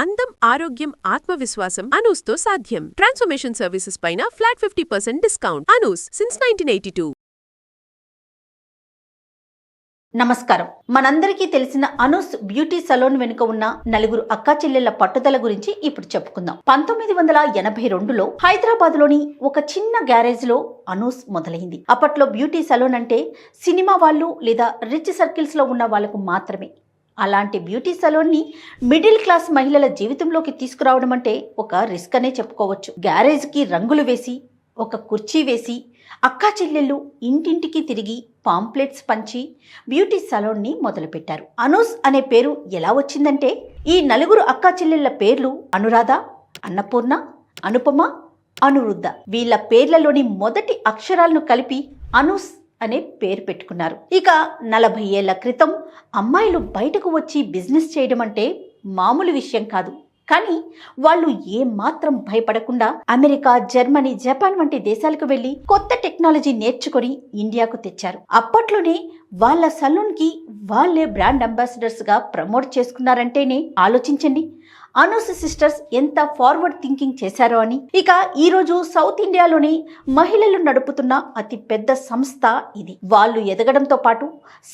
అందం, ఆరోగ్యం, ఆత్మవిశ్వాసం అనూస్తో సాధ్యం. ట్రాన్స్ఫర్మేషన్ సర్వీసెస్ పైన ఫ్లాట్ 50% డిస్కౌంట్. అనూస్ సిన్స్ 1982. నమస్కారం. మనందరికీ తెలిసిన అనూస్ బ్యూటీ సలూన్ వెనుక ఉన్న నలుగురు అక్కా చెల్లెళ్ల పట్టుదల గురించి ఇప్పుడు చెప్పుకుందాం. 1982లో హైదరాబాద్ లోని ఒక చిన్న గ్యారేజ్ లో అనూస్ మొదలైంది. అప్పట్లో బ్యూటీ సలూన్ అంటే సినిమా వాళ్ళు లేదా రిచ్ సర్కిల్స్ లో ఉన్న వాళ్లకు మాత్రమే. అలాంటి బ్యూటీ సలూన్ ని మిడిల్ క్లాస్ మహిళల జీవితంలోకి తీసుకురావడం అంటే ఒక రిస్క్ అనే చెప్పుకోవచ్చు. గ్యారేజ్ కి రంగులు వేసి, ఒక కుర్చీ వేసి, అక్కా చెల్లెళ్ళు ఇంటింటికి తిరిగి పాంప్లెట్స్ పంచి బ్యూటీ సలూన్ ని మొదలుపెట్టారు. అనూస్ అనే పేరు ఎలా వచ్చిందంటే, ఈ నలుగురు అక్కా చెల్లెళ్ల పేర్లు అనురాధ, అన్నపూర్ణ, అనుపమ, అనురుద్ధ. వీళ్ళ పేర్లలోని మొదటి అక్షరాలను కలిపి అనూస్ అనే పేరు పెట్టుకున్నారు. ఇక 40 ఏళ్ల క్రితం అమ్మాయిలు బయటకు వచ్చి బిజినెస్ చేయడం అంటే మామూలు విషయం కాదు. కానీ వాళ్ళు ఏమాత్రం భయపడకుండా అమెరికా, జర్మనీ, జపాన్ వంటి దేశాలకు వెళ్లి కొత్త టెక్నాలజీ నేర్చుకొని ఇండియాకు తెచ్చారు. అప్పట్లోనే వాళ్ళ సలూన్ కి వాళ్ళే బ్రాండ్ అంబాసిడర్స్ గా ప్రమోట్ చేసుకున్నారంటేనే ఆలోచించండి అనూస్ సిస్టర్స్ ఎంత ఫార్వర్డ్ థింకింగ్ చేశారో అని. ఇక ఈ రోజు సౌత్ ఇండియాలోని మహిళలు నడుపుతున్న అతి పెద్ద సంస్థ ఇది. వాళ్ళు ఎదగడంతో పాటు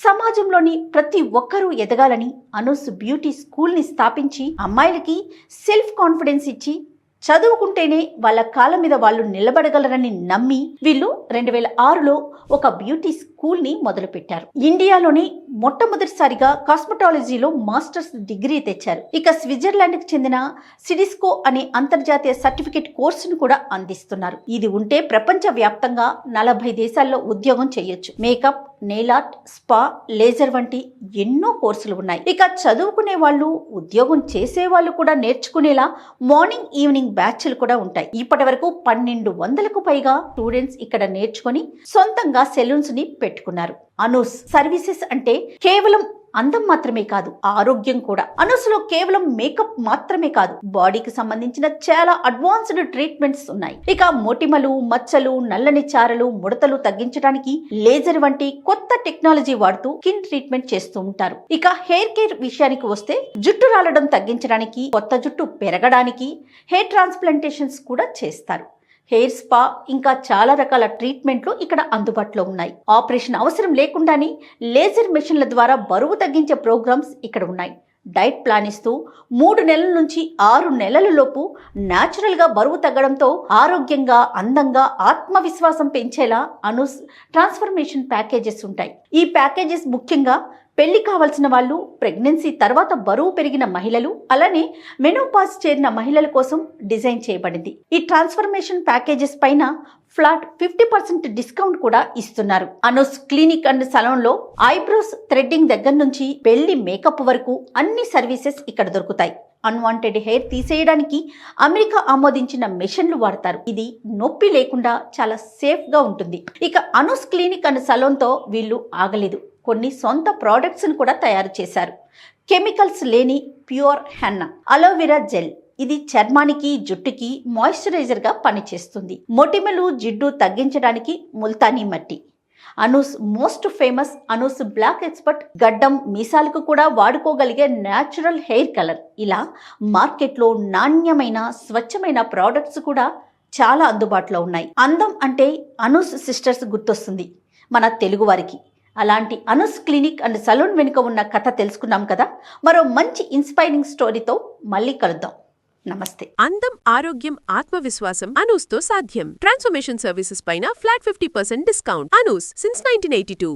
సమాజంలోని ప్రతి ఒక్కరూ ఎదగాలని అనూస్ బ్యూటీ స్కూల్ ని స్థాపించి అమ్మాయిలకి సెల్ఫ్ కాన్ఫిడెన్స్ ఇచ్చి చదువుకుంటేనే వాళ్ళ కాళ్ళ మీద వాళ్ళు నిలబడగలరని నమ్మి వీళ్ళు 2006లో ఒక బ్యూటీ స్కూల్ ని మొదలుపెట్టారు. ఇండియాలోని మొట్టమొదటిసారిగా కాస్మెటాలజీలో మాస్టర్స్ డిగ్రీ తెచ్చారు. ఇక స్విట్జర్లాండ్ కి చెందిన సిడిస్కో అనే అంతర్జాతీయ సర్టిఫికేట్ కోర్సును కూడా అందిస్తున్నారు. ఇది ఉంటే ప్రపంచ వ్యాప్తంగా 40 దేశాల్లో ఉద్యోగం చేయొచ్చు. Makeup, nail art, spa, laser వంటి ఎన్నో కోర్సులు ఉన్నాయి. ఇక చదువుకునే వాళ్ళు, ఉద్యోగం చేసే వాళ్ళు కూడా నేర్చుకునేలా మార్నింగ్, ఈవినింగ్ బ్యాచ్లు కూడా ఉంటాయి. ఇప్పటి వరకు 1200కు పైగా స్టూడెంట్స్ ఇక్కడ నేర్చుకుని సొంతంగా సెలూన్స్ ని పెట్టుకున్నారు. అనూస్ సర్వీసెస్ అంటే కేవలం అందం మాత్రమే కాదు, ఆరోగ్యం కూడా. అనూస్ లో కేవలం మేకప్ మాత్రమే కాదు, బాడీకి సంబంధించిన చాలా అడ్వాన్స్డ్ ట్రీట్మెంట్స్ ఉన్నాయి. ఇక మొటిమలు, మచ్చలు, నల్లని చారలు, ముడతలు తగ్గించడానికి లేజర్ వంటి కొత్త టెక్నాలజీ వాడుతూ స్కిన్ ట్రీట్మెంట్ చేస్తూ ఉంటారు. ఇక హెయిర్ కేర్ విషయానికి వస్తే జుట్టు రాలడం తగ్గించడానికి, కొత్త జుట్టు పెరగడానికి హెయిర్ ట్రాన్స్ప్లాంటేషన్స్ కూడా చేస్తారు. హెయిర్ స్పా, ఇంకా చాలా రకాల ట్రీట్మెంట్లు ఇక్కడ అందుబాటులో ఉన్నాయి. ఆపరేషన్ అవసరం లేకుండానే లేజర్ మెషిన్ల ద్వారా బరువు తగ్గించే ప్రోగ్రామ్స్ ఇక్కడ ఉన్నాయి. డైట్ ప్లాన్ ఇస్తూ 3 నెలల నుంచి 6 నెలల లోపు న్యాచురల్ గా బరువు తగ్గడంతో ఆరోగ్యంగా, అందంగా, ఆత్మవిశ్వాసం పెంచేలా అనూస్ ట్రాన్స్ఫర్మేషన్ ప్యాకేజెస్ ఉంటాయి. ఈ ప్యాకేజెస్ ముఖ్యంగా పెళ్లి కావాల్సిన వాళ్ళు, ప్రెగ్నెన్సీ తర్వాత బరువు పెరిగిన మహిళలు, అలానే మెనోపాజ్ చేరిన మహిళల కోసం డిజైన్ చేయబడింది. ఈ ట్రాన్స్ఫర్మేషన్ ప్యాకేజెస్ పైన ఫ్లాట్ 50% డిస్కౌంట్ కూడా ఇస్తున్నారు. అనూస్ క్లినిక్ అండ్ సలూన్ లో ఐబ్రోస్ థ్రెడ్డింగ్ దగ్గర నుంచి పెళ్లి మేకప్ వరకు అన్ని సర్వీసెస్ ఇక్కడ దొరుకుతాయి. అన్వాంటెడ్ హెయిర్ తీసేయడానికి అమెరికా ఆమోదించిన మెషిన్లు వాడతారు. ఇది నొప్పి లేకుండా చాలా సేఫ్ గా ఉంటుంది. ఇక అనూస్ క్లినిక్ అండ్ సలూన్ తో వీళ్ళు ఆగలేదు. కొన్ని సొంత ప్రోడక్ట్స్ ను కూడా తయారు చేశారు. కెమికల్స్ లేని ప్యూర్ హెన్నా, అలోవెరా జెల్. ఇది చర్మానికి, జుట్టుకి మాయిశ్చరైజర్ గా పనిచేస్తుంది. మొటిమలు, జిడ్డు తగ్గించడానికి Multani mitti. Anoos most famous Anoos black expert గడ్డం, మీసాలకు కూడా వాడుకోగలిగే న్యాచురల్ హెయిర్ కలర్. ఇలా మార్కెట్లో నాణ్యమైన, స్వచ్ఛమైన ప్రోడక్ట్స్ కూడా చాలా అందుబాటులో ఉన్నాయి. అందం అంటే అనూస్ సిస్టర్స్ గుర్తొస్తుంది మన తెలుగు వారికి. అలాంటి అనూస్ క్లినిక్ అండ్ సలూన్ వెనుక ఉన్న కథ తెలుసుకున్నాం కదా. మరో మంచి ఇన్స్పైరింగ్ స్టోరీతో మళ్ళీ కలుద్దాం. నమస్తే. అందం, ఆరోగ్యం, ఆత్మవిశ్వాసం అనూస్తో సాధ్యం. ట్రాన్స్ఫర్మేషన్ సర్వీసెస్ పైన ఫ్లాట్ 50% డిస్కౌంట్. అనూస్ సిన్స్ 1982.